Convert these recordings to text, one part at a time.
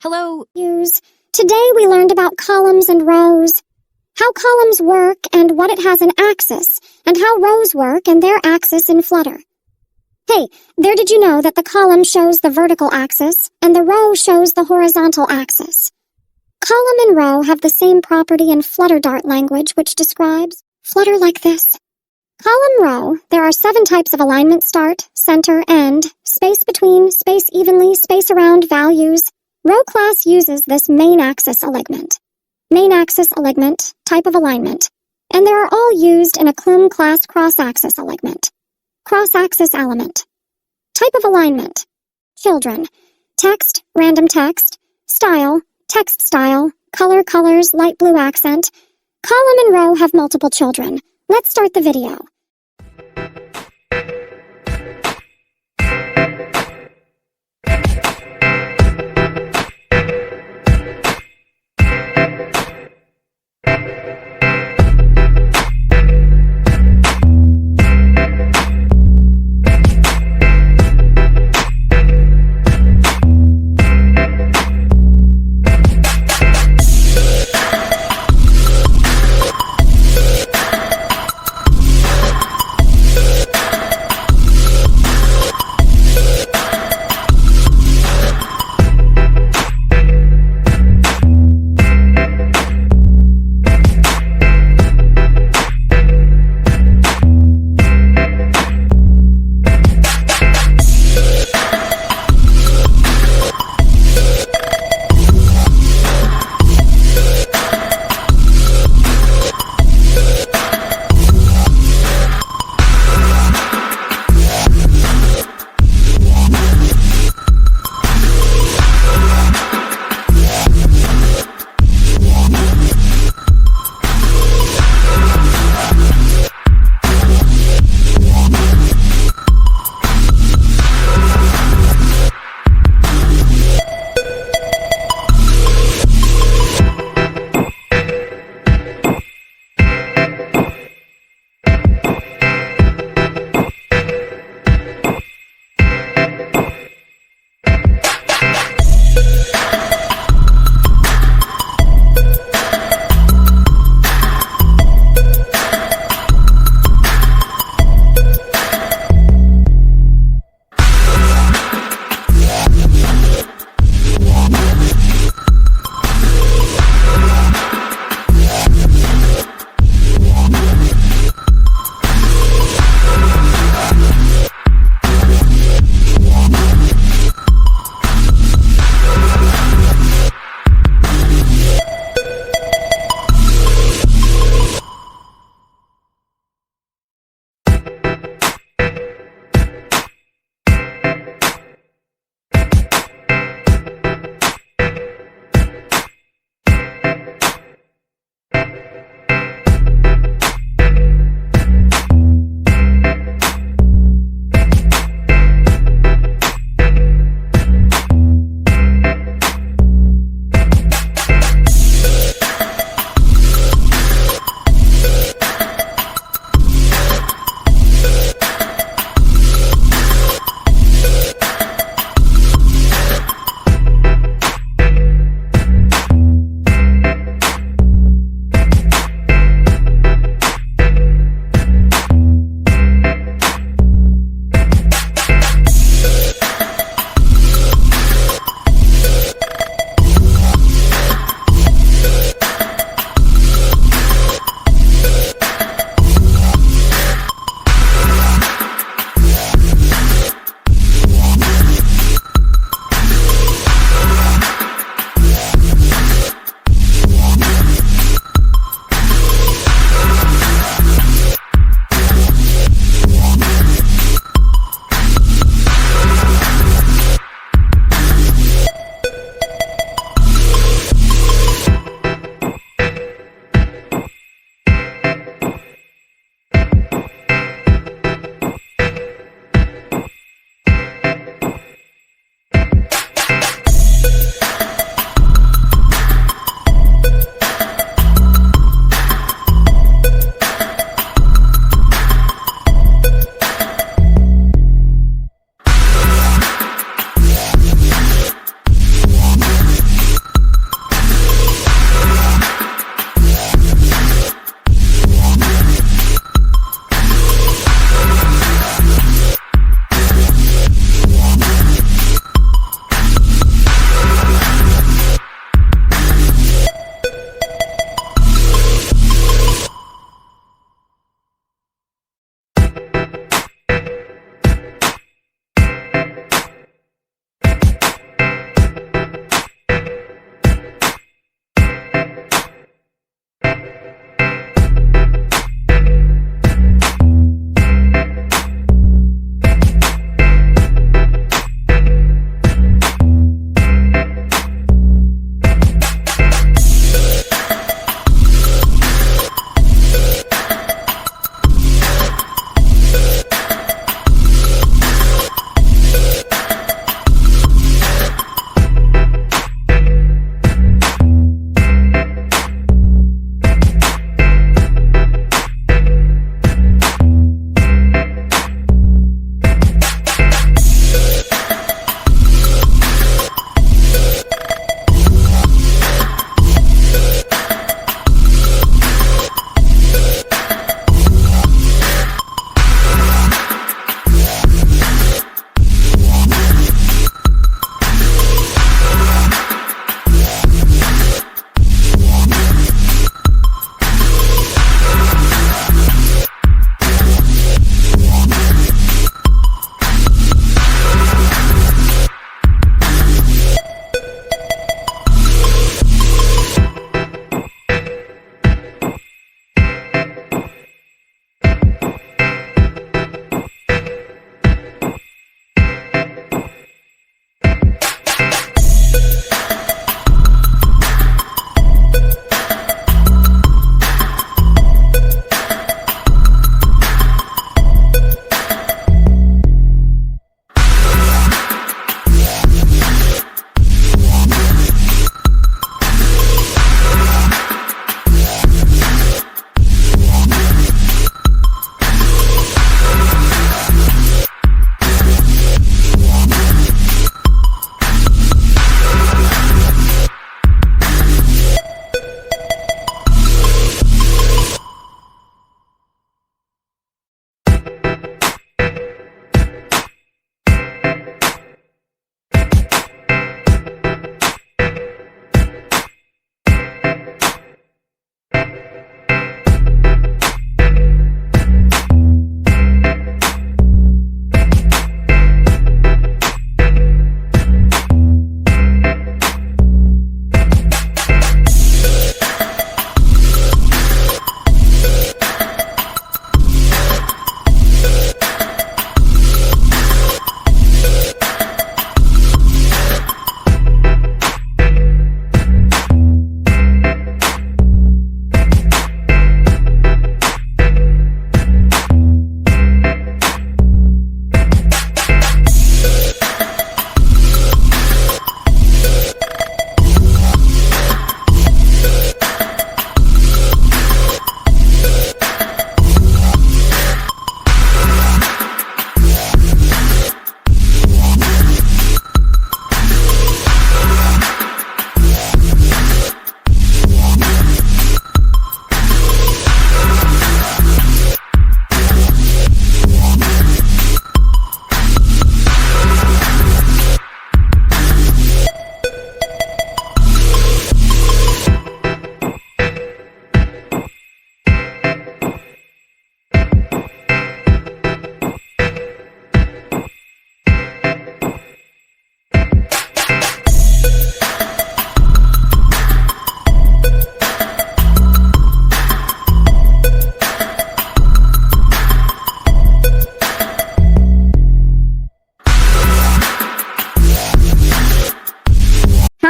Hello. Use. Today we learned about columns and rows, how columns work and what it has an axis, and how rows work and their axis in Flutter. Hey, there, did you know that the column shows the vertical axis and the row shows the horizontal axis? Column and row have the same property in Flutter-Dart language, which describes Flutter like this. Column row, there are 7 types of alignment: start, center, end, space between, space evenly, space around, values. Row class uses this main axis alignment. Main axis alignment, type of alignment. And they are all used in a Clum class cross-axis alignment. Cross-axis element. Type of alignment. Children. Text, random text. Style, text style. Color, colors, light blue accent. Column and row have multiple children. Let's start the video.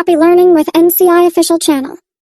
Happy learning with NCI official channel.